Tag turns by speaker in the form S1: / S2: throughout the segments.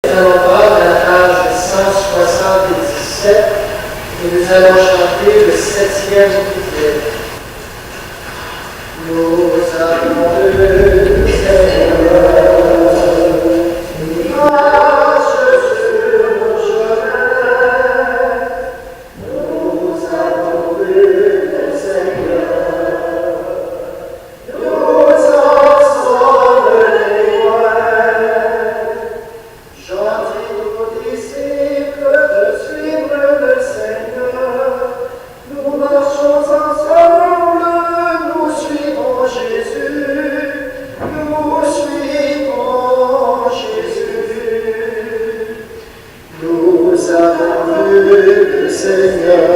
S1: Nous allons voir à la page 177 et nous allons chanter le 7e couplet. Nous avons vu le Seigneur, il marche sur nos chemins. Nous avons vu le Seigneur, nous en sommes témoins. J'en dis aux disciples de suivre le Seigneur. Nous marchons ensemble, nous suivons Jésus. Nous suivons Jésus. Nous avons vu le Seigneur.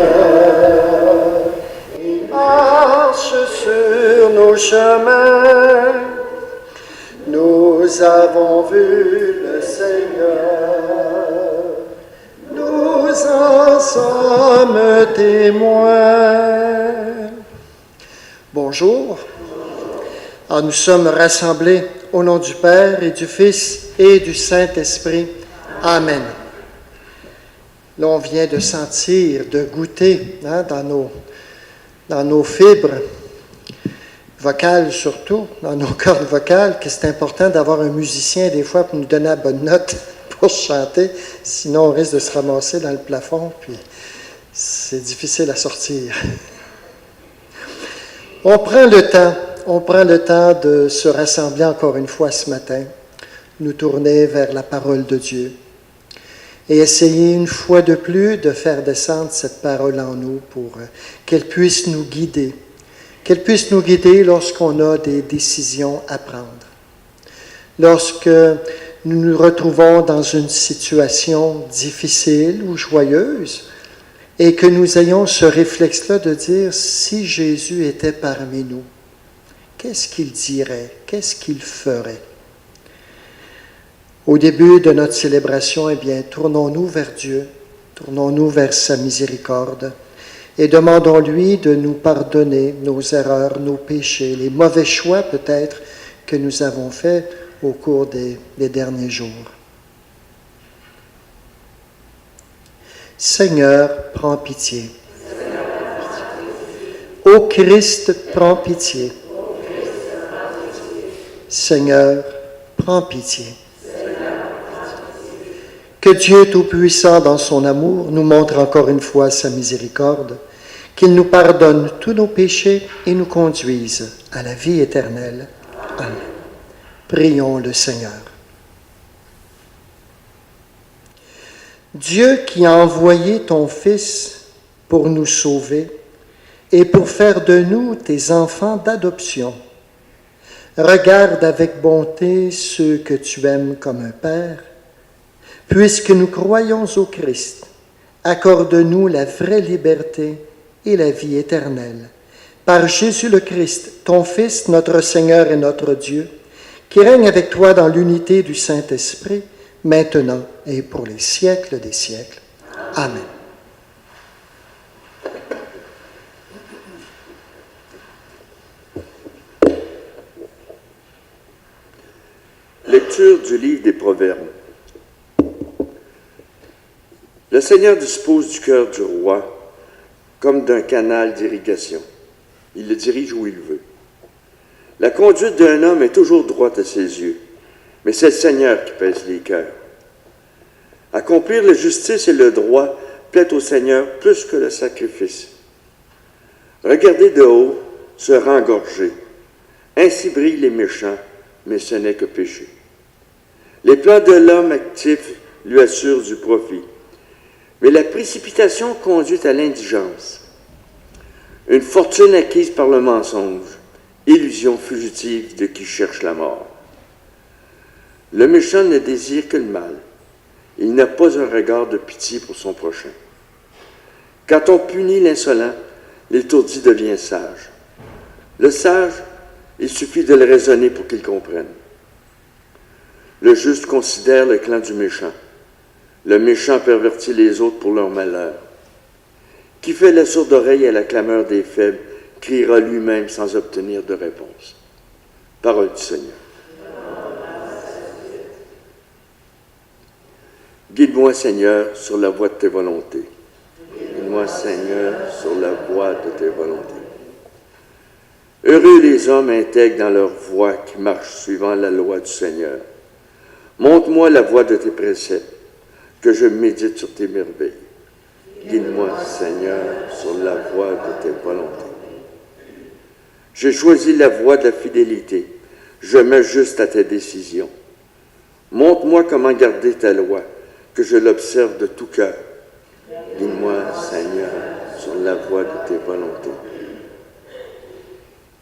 S1: Il marche sur nos chemins. Nous avons vu le Seigneur, nous en sommes témoins. Bonjour. Alors, nous sommes rassemblés au nom du Père et du Fils et du Saint-Esprit. Amen. Là, on vient de sentir, de goûter dans nos fibres vocales surtout, dans nos cordes vocales, que c'est important d'avoir un musicien des fois pour nous donner la bonne note pour chanter, sinon on risque de se ramasser dans le plafond, puis c'est difficile à sortir. On prend le temps de se rassembler encore une fois ce matin, nous tourner vers la parole de Dieu et essayer une fois de plus de faire descendre cette parole en nous pour qu'elle puisse nous guider. Qu'elle puisse nous guider lorsqu'on a des décisions à prendre. Lorsque nous nous retrouvons dans une situation difficile ou joyeuse et que nous ayons ce réflexe-là de dire, si Jésus était parmi nous, qu'est-ce qu'il dirait? Qu'est-ce qu'il ferait? Au début de notre célébration, eh bien, tournons-nous vers Dieu, tournons-nous vers sa miséricorde, et demandons-lui de nous pardonner nos erreurs, nos péchés, les mauvais choix peut-être que nous avons faits au cours des derniers jours. Seigneur, prends pitié. Ô Christ, prends pitié. Seigneur, prends pitié. Que Dieu Tout-Puissant, dans son amour, nous montre encore une fois sa miséricorde, qu'il nous pardonne tous nos péchés et nous conduise à la vie éternelle. Amen. Prions le Seigneur. Dieu qui a envoyé ton Fils pour nous sauver et pour faire de nous tes enfants d'adoption, regarde avec bonté ceux que tu aimes comme un Père. Puisque nous croyons au Christ, accorde-nous la vraie liberté et la vie éternelle. Par Jésus le Christ, ton Fils, notre Seigneur et notre Dieu, qui règne avec toi dans l'unité du Saint-Esprit, maintenant et pour les siècles des siècles. Amen.
S2: Lecture du livre des Proverbes. Le Seigneur dispose du cœur du roi comme d'un canal d'irrigation. Il le dirige où il veut. La conduite d'un homme est toujours droite à ses yeux, mais c'est le Seigneur qui pèse les cœurs. Accomplir la justice et le droit plaît au Seigneur plus que le sacrifice. Regarder de haut, se rengorger. Ainsi brillent les méchants, mais ce n'est que péché. Les plans de l'homme actif lui assurent du profit. Mais la précipitation conduit à l'indigence. Une fortune acquise par le mensonge, illusion fugitive de qui cherche la mort. Le méchant ne désire que le mal. Il n'a pas un regard de pitié pour son prochain. Quand on punit l'insolent, l'étourdi devient sage. Le sage, il suffit de le raisonner pour qu'il comprenne. Le juste considère le clan du méchant. Le méchant pervertit les autres pour leur malheur. Qui fait la sourde oreille à la clameur des faibles, criera lui-même sans obtenir de réponse. Parole du Seigneur. Guide-moi, Seigneur, sur la voie de tes volontés. Guide-moi, Seigneur, sur la voie de tes volontés. Heureux les hommes intègres dans leur voie qui marchent suivant la loi du Seigneur. Montre-moi la voie de tes préceptes, que je médite sur tes merveilles. Guide-moi, Seigneur, sur la voie de tes volontés. J'ai choisi la voie de la fidélité. Je m'ajuste à tes décisions. Montre-moi comment garder ta loi, que je l'observe de tout cœur. Guide-moi, Seigneur, sur la voie de tes volontés.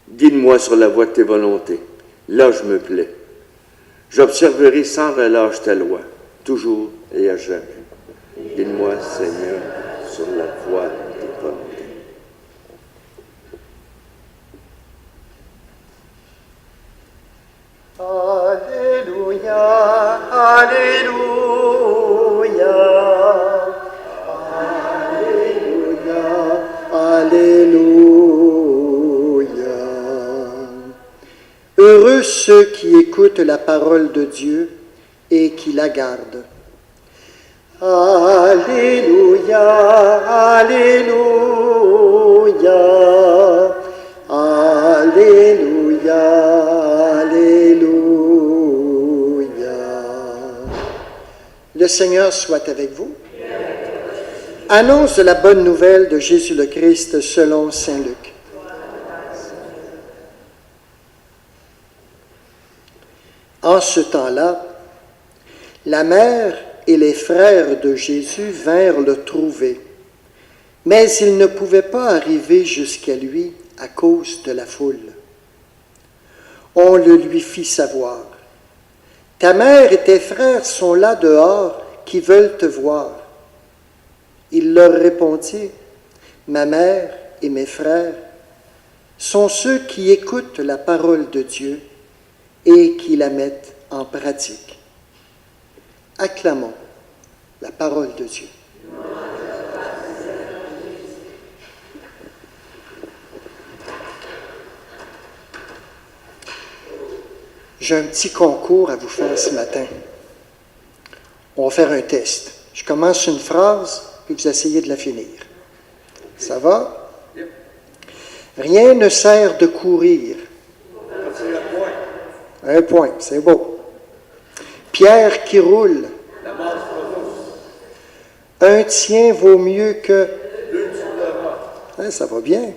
S2: Guide-moi sur la voie de tes volontés. Là, je me plais. J'observerai sans relâche ta loi, toujours et à jamais. Guide-moi, Seigneur, sur la voie de tes volontés.
S1: Alléluia, Alléluia, Alléluia, Alléluia. Heureux ceux qui écoutent la parole de Dieu et qui la gardent. Alléluia, Alléluia, Alléluia, Alléluia. Le Seigneur soit avec vous. Annonce de la bonne nouvelle de Jésus le Christ selon saint Luc. En ce temps-là, la mère et les frères de Jésus vinrent le trouver, mais ils ne pouvaient pas arriver jusqu'à lui à cause de la foule. On le lui fit savoir. « Ta mère et tes frères sont là dehors qui veulent te voir. » Il leur répondit, « Ma mère et mes frères sont ceux qui écoutent la parole de Dieu et qui la mettent en pratique. » Acclamons la parole de Dieu. J'ai un petit concours à vous faire ce matin. On va faire un test. Je commence une phrase et vous essayez de la finir. Ça va? Rien ne sert de courir. Un point, c'est beau. Pierre qui roule. Un tien vaut mieux que... Hein, ça va bien.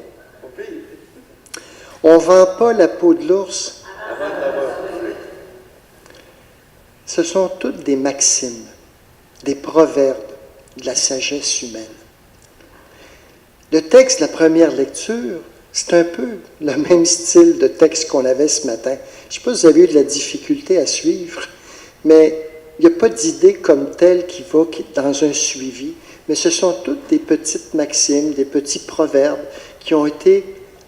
S1: On ne vend pas la peau de l'ours. Ce sont toutes des maximes, des proverbes de la sagesse humaine. Le texte de la première lecture, c'est un peu le même style de texte qu'on avait ce matin. Je ne sais pas si vous avez eu de la difficulté à suivre, mais il n'y a pas d'idée comme telle qui va dans un suivi, mais ce sont toutes des petites maximes, des petits proverbes qui ont été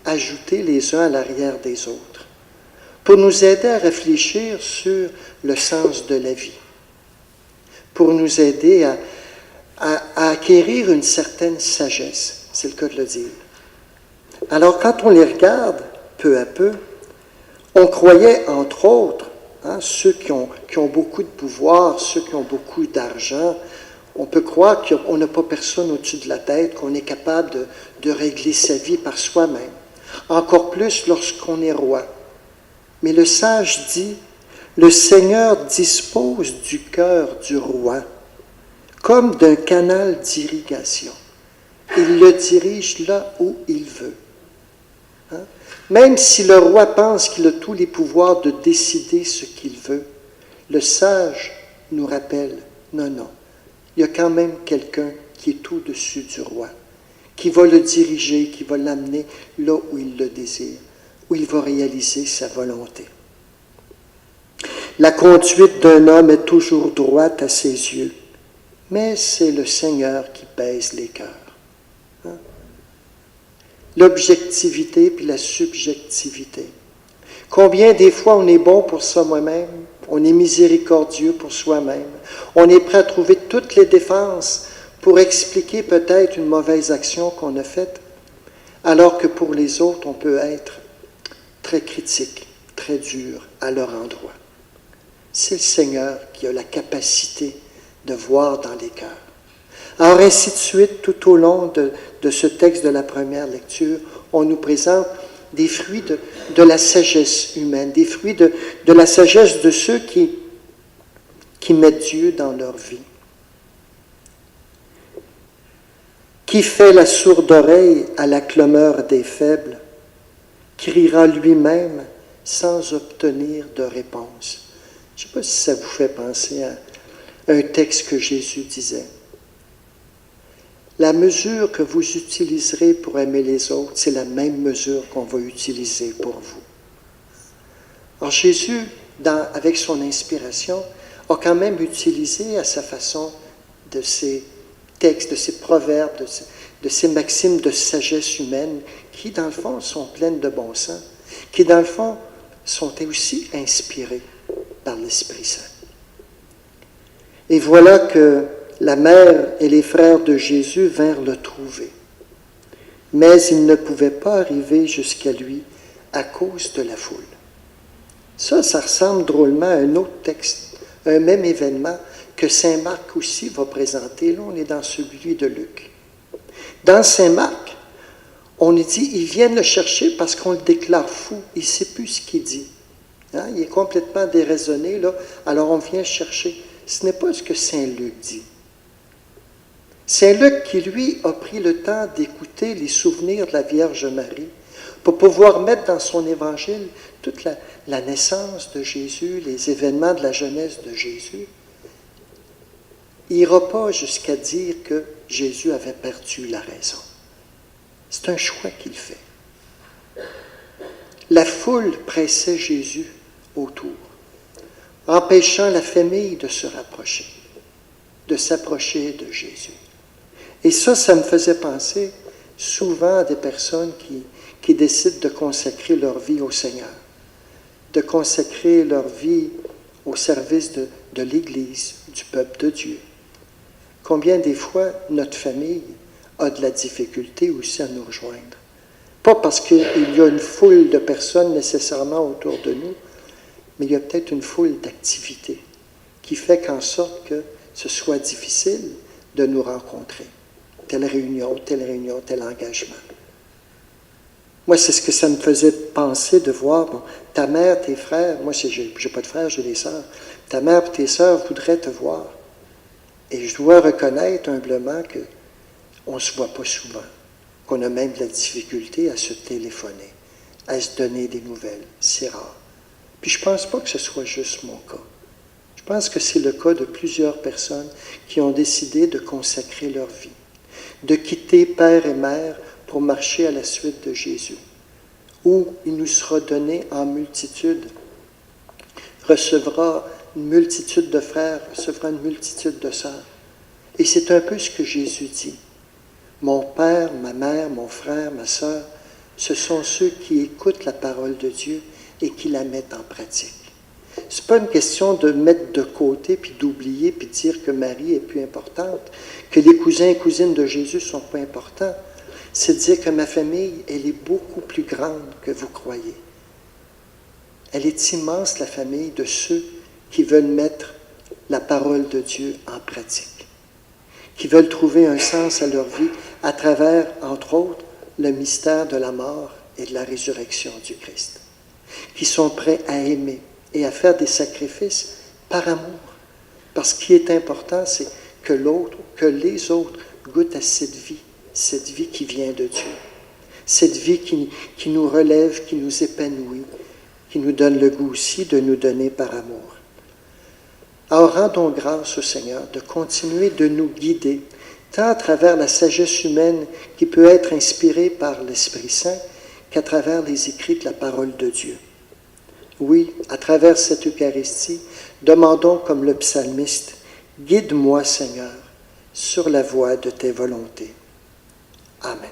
S1: ajoutés les uns à l'arrière des autres, pour nous aider à réfléchir sur le sens de la vie, pour nous aider à acquérir une certaine sagesse, c'est le cas de le dire. Alors, quand on les regarde, peu à peu, on croyait, entre autres, ceux qui ont beaucoup de pouvoir, ceux qui ont beaucoup d'argent, on peut croire qu'on n'a pas personne au-dessus de la tête, qu'on est capable de régler sa vie par soi-même. Encore plus lorsqu'on est roi. Mais le sage dit, le Seigneur dispose du cœur du roi comme d'un canal d'irrigation. Il le dirige là où il veut. Même si le roi pense qu'il a tous les pouvoirs de décider ce qu'il veut, le sage nous rappelle, non, il y a quand même quelqu'un qui est au-dessus du roi, qui va le diriger, qui va l'amener là où il le désire, où il va réaliser sa volonté. La conduite d'un homme est toujours droite à ses yeux, mais c'est le Seigneur qui pèse les cœurs. L'objectivité puis la subjectivité. Combien des fois on est bon pour soi-même, on est miséricordieux pour soi-même, on est prêt à trouver toutes les défenses pour expliquer peut-être une mauvaise action qu'on a faite, alors que pour les autres, on peut être très critique, très dur à leur endroit. C'est le Seigneur qui a la capacité de voir dans les cœurs. Alors, ainsi de suite, tout au long de ce texte de la première lecture, on nous présente des fruits de la sagesse humaine, des fruits de la sagesse de ceux qui mettent Dieu dans leur vie. Qui fait la sourde oreille à la clameur des faibles, criera lui-même sans obtenir de réponse. Je ne sais pas si ça vous fait penser à un texte que Jésus disait. La mesure que vous utiliserez pour aimer les autres, c'est la même mesure qu'on va utiliser pour vous. Alors Jésus, avec son inspiration, a quand même utilisé à sa façon de ces textes, de ces proverbes, de ces maximes de sagesse humaine qui, dans le fond, sont pleines de bon sens, qui, dans le fond, sont aussi inspirées par l'Esprit Saint. Et voilà que la mère et les frères de Jésus vinrent le trouver. Mais ils ne pouvaient pas arriver jusqu'à lui à cause de la foule. Ça ressemble drôlement à un autre texte, un même événement que saint Marc aussi va présenter. Là, on est dans celui de Luc. Dans saint Marc, on est dit, ils viennent le chercher parce qu'on le déclare fou. Il ne sait plus ce qu'il dit. Hein? Il est complètement déraisonné, là. Alors on vient chercher. Ce n'est pas ce que saint Luc dit. Saint Luc qui, lui, a pris le temps d'écouter les souvenirs de la Vierge Marie pour pouvoir mettre dans son évangile toute la naissance de Jésus, les événements de la jeunesse de Jésus, il n'ira pas jusqu'à dire que Jésus avait perdu la raison. C'est un choix qu'il fait. La foule pressait Jésus autour, empêchant la famille de se rapprocher, de s'approcher de Jésus. Et ça me faisait penser souvent à des personnes qui décident de consacrer leur vie au Seigneur, de consacrer leur vie au service de l'Église, du peuple de Dieu. Combien des fois notre famille a de la difficulté aussi à nous rejoindre. Pas parce qu'il y a une foule de personnes nécessairement autour de nous, mais il y a peut-être une foule d'activités qui fait qu'en sorte que ce soit difficile de nous rencontrer. Telle réunion, tel engagement. Moi, c'est ce que ça me faisait penser de voir, bon, ta mère, tes frères, moi, j'ai pas de frères, j'ai des sœurs, ta mère et tes sœurs voudraient te voir. Et je dois reconnaître humblement qu'on ne se voit pas souvent, qu'on a même de la difficulté à se téléphoner, à se donner des nouvelles. C'est rare. Puis je ne pense pas que ce soit juste mon cas. Je pense que c'est le cas de plusieurs personnes qui ont décidé de consacrer leur vie, de quitter père et mère pour marcher à la suite de Jésus, où il nous sera donné en multitude, recevra une multitude de frères, recevra une multitude de sœurs. Et c'est un peu ce que Jésus dit. Mon père, ma mère, mon frère, ma sœur, ce sont ceux qui écoutent la parole de Dieu et qui la mettent en pratique. Ce n'est pas une question de mettre de côté, puis d'oublier, puis de dire que Marie est plus importante, que les cousins et cousines de Jésus ne sont pas importants. C'est de dire que ma famille, elle est beaucoup plus grande que vous croyez. Elle est immense, la famille de ceux qui veulent mettre la parole de Dieu en pratique, qui veulent trouver un sens à leur vie à travers, entre autres, le mystère de la mort et de la résurrection du Christ, qui sont prêts à aimer et à faire des sacrifices par amour. Parce ce qui est important, c'est que les autres goûtent à cette vie qui vient de Dieu, cette vie qui nous relève, qui nous épanouit, qui nous donne le goût aussi de nous donner par amour. Alors rendons grâce au Seigneur de continuer de nous guider, tant à travers la sagesse humaine qui peut être inspirée par l'Esprit Saint, qu'à travers les écrits de la parole de Dieu. Oui, à travers cette Eucharistie, demandons comme le psalmiste, « Guide-moi, Seigneur, sur la voie de tes volontés. » Amen.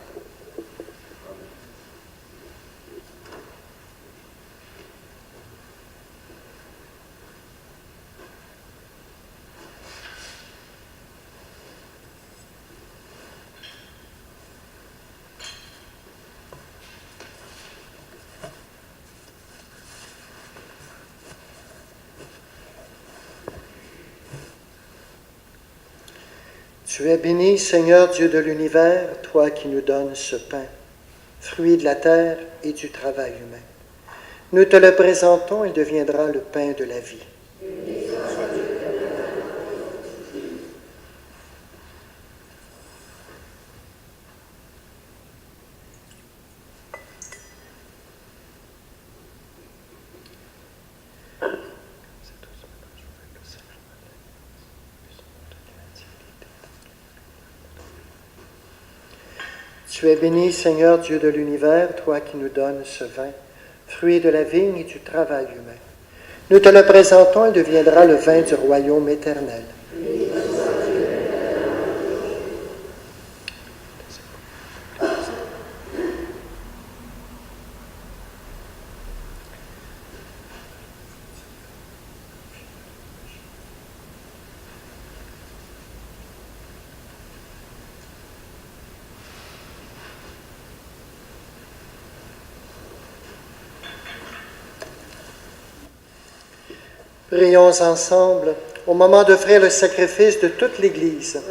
S1: Tu es béni, Seigneur Dieu de l'univers, toi qui nous donnes ce pain, fruit de la terre et du travail humain. Nous te le présentons, il deviendra le pain de la vie. Tu es béni, Seigneur Dieu de l'univers, toi qui nous donnes ce vin, fruit de la vigne et du travail humain. Nous te le présentons, il deviendra le vin du royaume éternel. Prions ensemble au moment d'offrir le sacrifice de toute l'Église.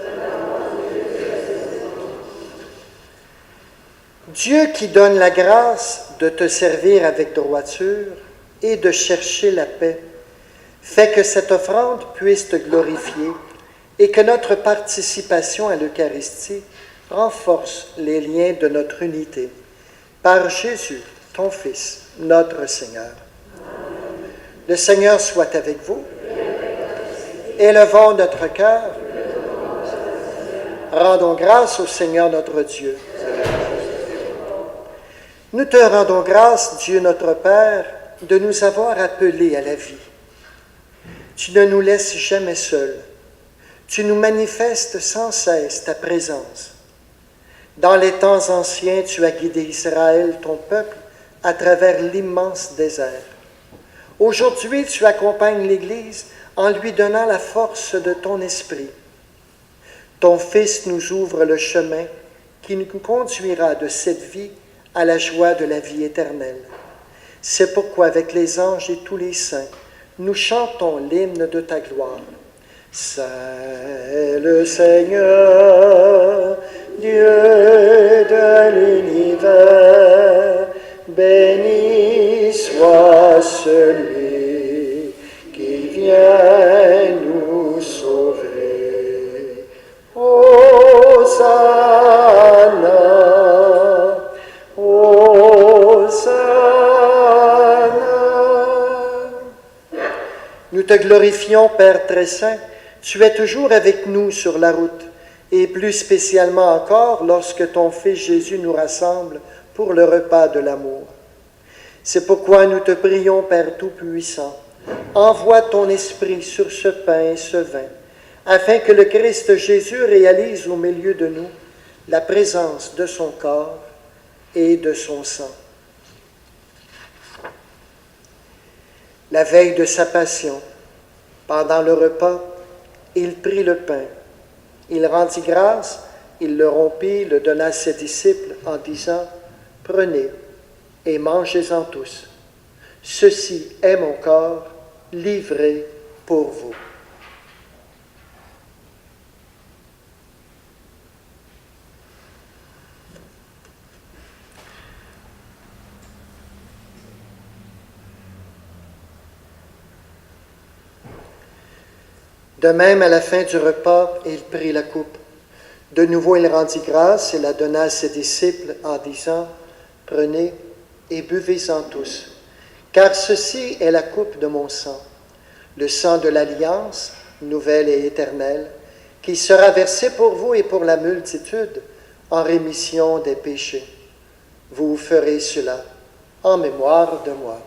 S1: Dieu qui donne la grâce de te servir avec droiture et de chercher la paix, fait que cette offrande puisse te glorifier et que notre participation à l'Eucharistie renforce les liens de notre unité. Par Jésus, ton Fils, notre Seigneur. Le Seigneur soit avec vous. Élevons notre cœur. Rendons grâce au Seigneur notre Dieu. Nous te rendons grâce, Dieu notre Père, de nous avoir appelés à la vie. Tu ne nous laisses jamais seuls. Tu nous manifestes sans cesse ta présence. Dans les temps anciens, tu as guidé Israël, ton peuple, à travers l'immense désert. Aujourd'hui, tu accompagnes l'Église en lui donnant la force de ton esprit. Ton Fils nous ouvre le chemin qui nous conduira de cette vie à la joie de la vie éternelle. C'est pourquoi, avec les anges et tous les saints, nous chantons l'hymne de ta gloire. C'est le Seigneur, Dieu de l'univers, béni soit celui qui vient nous sauver. Hosanna, Hosanna. Nous te glorifions, Père très saint, tu es toujours avec nous sur la route, et plus spécialement encore lorsque ton Fils Jésus nous rassemble pour le repas de l'amour. C'est pourquoi nous te prions, Père Tout-Puissant, envoie ton Esprit sur ce pain et ce vin, afin que le Christ Jésus réalise au milieu de nous la présence de son corps et de son sang. La veille de sa passion, pendant le repas, il prit le pain, il rendit grâce, il le rompit, le donna à ses disciples en disant « Prenez et mangez-en tous. Ceci est mon corps livré pour vous. » De même, à la fin du repas, il prit la coupe. De nouveau, il rendit grâce et la donna à ses disciples en disant « Prenez et buvez-en tous, car ceci est la coupe de mon sang, le sang de l'alliance, nouvelle et éternelle, qui sera versé pour vous et pour la multitude en rémission des péchés. Vous ferez cela en mémoire de moi. »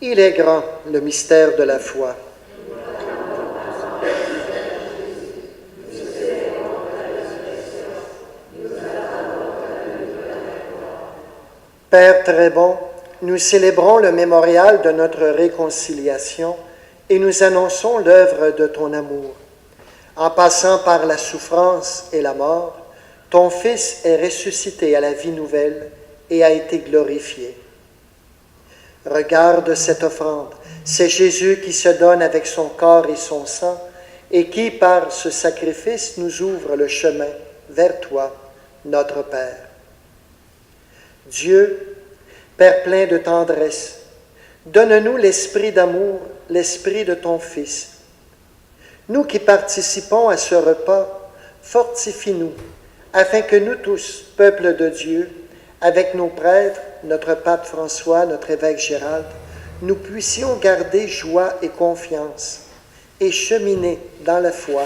S1: Il est grand, le mystère de la foi. Père très bon, nous célébrons le mémorial de notre réconciliation et nous annonçons l'œuvre de ton amour. En passant par la souffrance et la mort, ton Fils est ressuscité à la vie nouvelle et a été glorifié. Regarde cette offrande. C'est Jésus qui se donne avec son corps et son sang et qui, par ce sacrifice, nous ouvre le chemin vers toi, notre Père. Dieu, Père plein de tendresse, donne-nous l'esprit d'amour, l'esprit de ton Fils. Nous qui participons à ce repas, fortifie-nous, afin que nous tous, peuple de Dieu, avec nos prêtres, notre pape François, notre évêque Gérald, nous puissions garder joie et confiance et cheminer dans la foi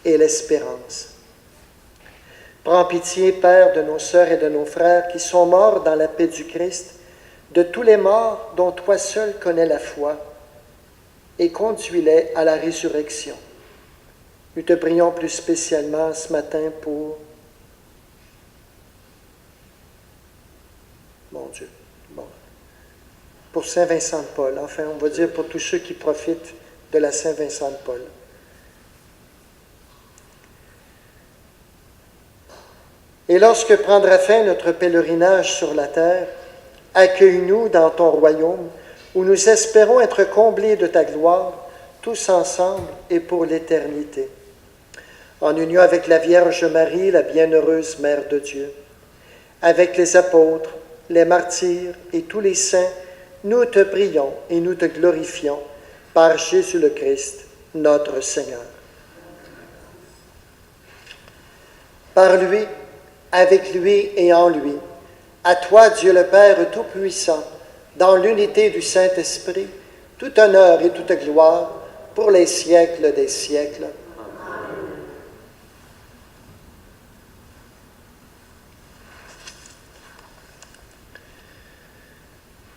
S1: et l'espérance. Prends pitié, Père, de nos sœurs et de nos frères qui sont morts dans la paix du Christ, de tous les morts dont toi seul connais la foi, et conduis-les à la résurrection. Nous te prions plus spécialement ce matin pour mon Dieu, pour Saint Vincent de Paul, enfin on va dire pour tous ceux qui profitent de la Saint Vincent de Paul. Et lorsque prendra fin notre pèlerinage sur la terre, accueille-nous dans ton royaume, où nous espérons être comblés de ta gloire, tous ensemble et pour l'éternité. En union avec la Vierge Marie, la bienheureuse Mère de Dieu, avec les apôtres, les martyrs et tous les saints, nous te prions et nous te glorifions par Jésus le Christ, notre Seigneur. Par lui, avec lui et en lui, à toi, Dieu le Père Tout-Puissant, dans l'unité du Saint-Esprit, tout honneur et toute gloire pour les siècles des siècles.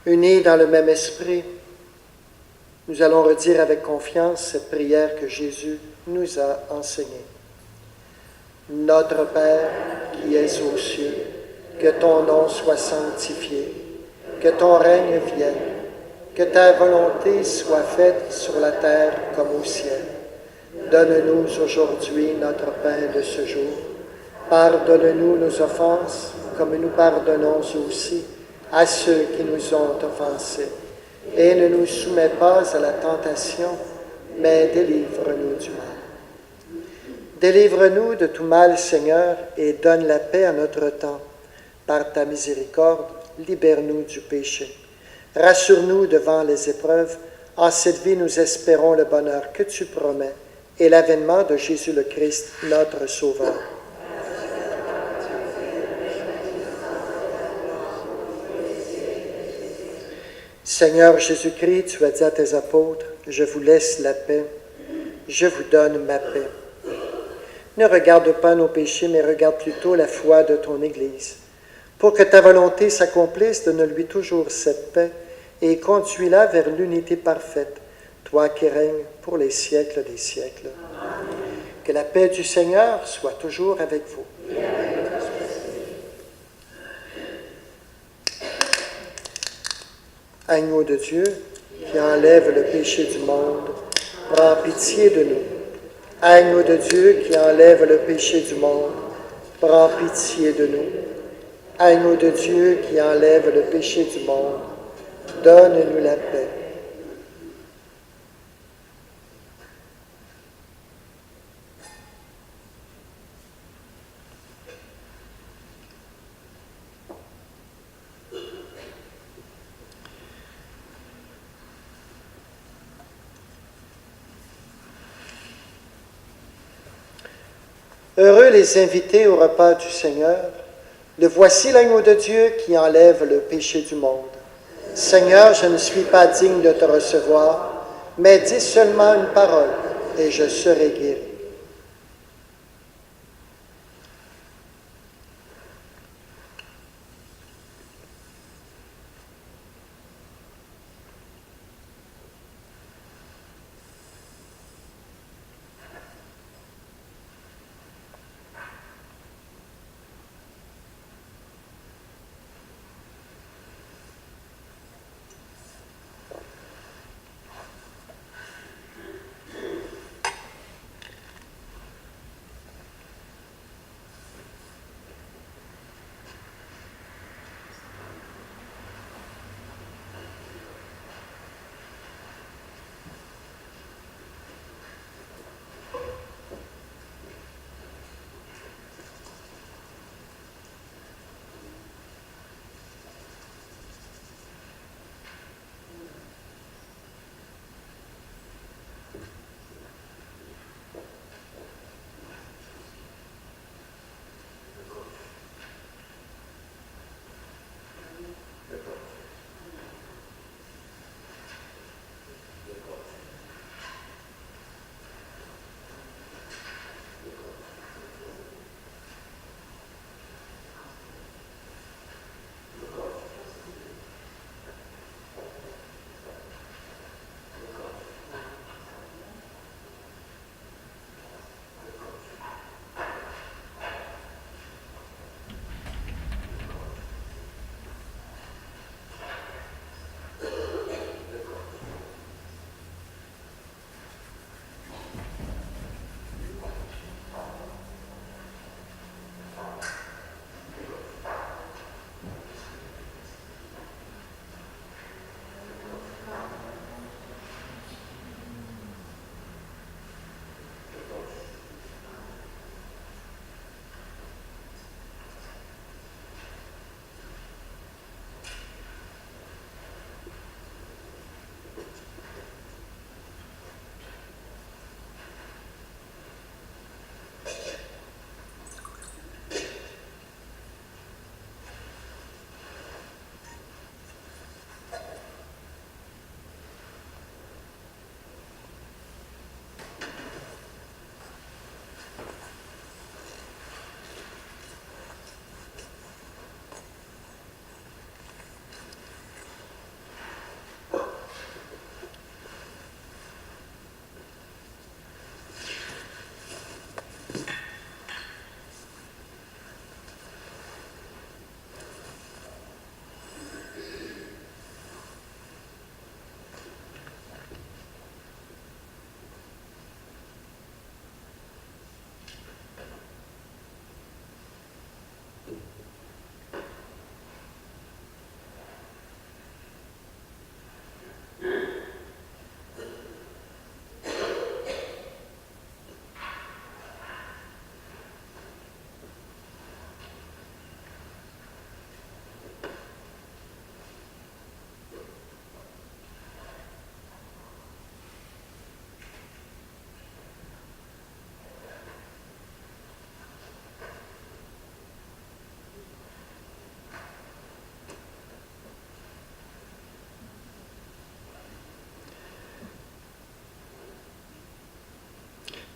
S1: Unis dans le même esprit, nous allons redire avec confiance cette prière que Jésus nous a enseignée. Notre Père qui es aux cieux, que ton nom soit sanctifié, que ton règne vienne, que ta volonté soit faite sur la terre comme au ciel. Donne-nous aujourd'hui notre pain de ce jour. Pardonne-nous nos offenses, comme nous pardonnons aussi à ceux qui nous ont offensés. Et ne nous soumets pas à la tentation, mais délivre-nous du mal. Délivre-nous de tout mal, Seigneur, et donne la paix à notre temps. Par ta miséricorde, libère-nous du péché. Rassure-nous devant les épreuves. En cette vie, nous espérons le bonheur que tu promets et l'avènement de Jésus le Christ, notre Sauveur. Seigneur Jésus-Christ, tu as dit à tes apôtres, « Je vous laisse la paix, je vous donne ma paix. » Ne regarde pas nos péchés, mais regarde plutôt la foi de ton Église. Pour que ta volonté s'accomplisse, donne-lui toujours cette paix et conduis-la vers l'unité parfaite, toi qui règnes pour les siècles des siècles. Amen. Que la paix du Seigneur soit toujours avec vous. Agneau de Dieu, qui enlève le péché du monde, prends pitié de nous. Agneau de Dieu, qui enlève le péché du monde, prends pitié de nous. Agneau de Dieu, qui enlève le péché du monde, donne-nous la paix. Heureux les invités au repas du Seigneur. Le voici l'agneau de Dieu qui enlève le péché du monde. Seigneur, je ne suis pas digne de te recevoir, mais dis seulement une parole et je serai guéri.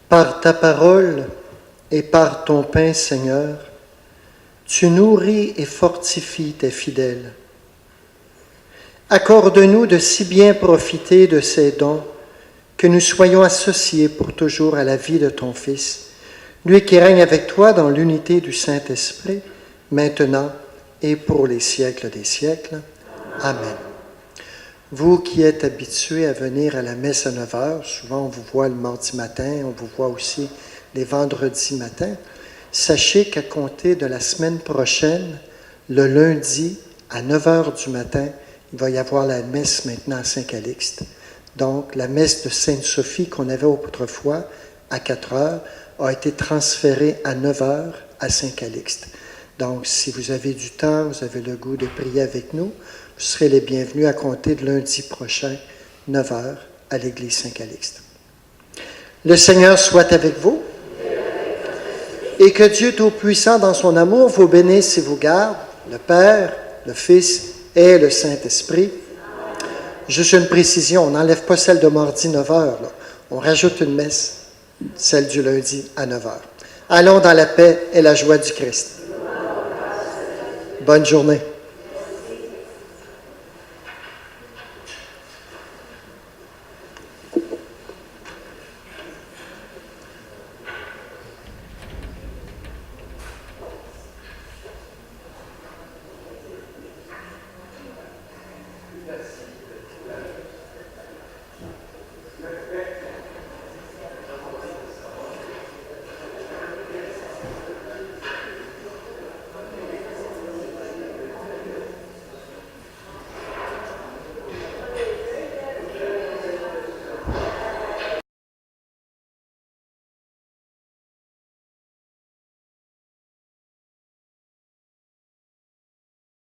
S1: Par ta parole et par ton pain, Seigneur, tu nourris et fortifies tes fidèles. Accorde-nous de si bien profiter de ces dons que nous soyons associés pour toujours à la vie de ton Fils, lui qui règne avec toi dans l'unité du Saint-Esprit, maintenant et pour les siècles des siècles. Amen. Vous qui êtes habitués à venir à la messe à 9 heures, souvent on vous voit le mardi matin, on vous voit aussi les vendredis matins, sachez qu'à compter de la semaine prochaine, le lundi à 9 heures du matin, il va y avoir la messe maintenant à Saint-Calixte. Donc, la messe de Sainte-Sophie qu'on avait autrefois à 4 heures a été transférée à 9 heures à Saint-Calixte. Donc, si vous avez du temps, vous avez le goût de prier avec nous, vous serez les bienvenus à compter de lundi prochain, 9 heures, à l'église Saint-Calixte. Le Seigneur soit avec vous et que Dieu Tout-Puissant, dans son amour, vous bénisse et vous garde, le Père, le Fils et le Saint-Esprit. Juste une précision, on n'enlève pas celle de mardi 9 heures. Là. On rajoute une messe, celle du lundi à 9 heures. Allons dans la paix et la joie du Christ. Bonne journée.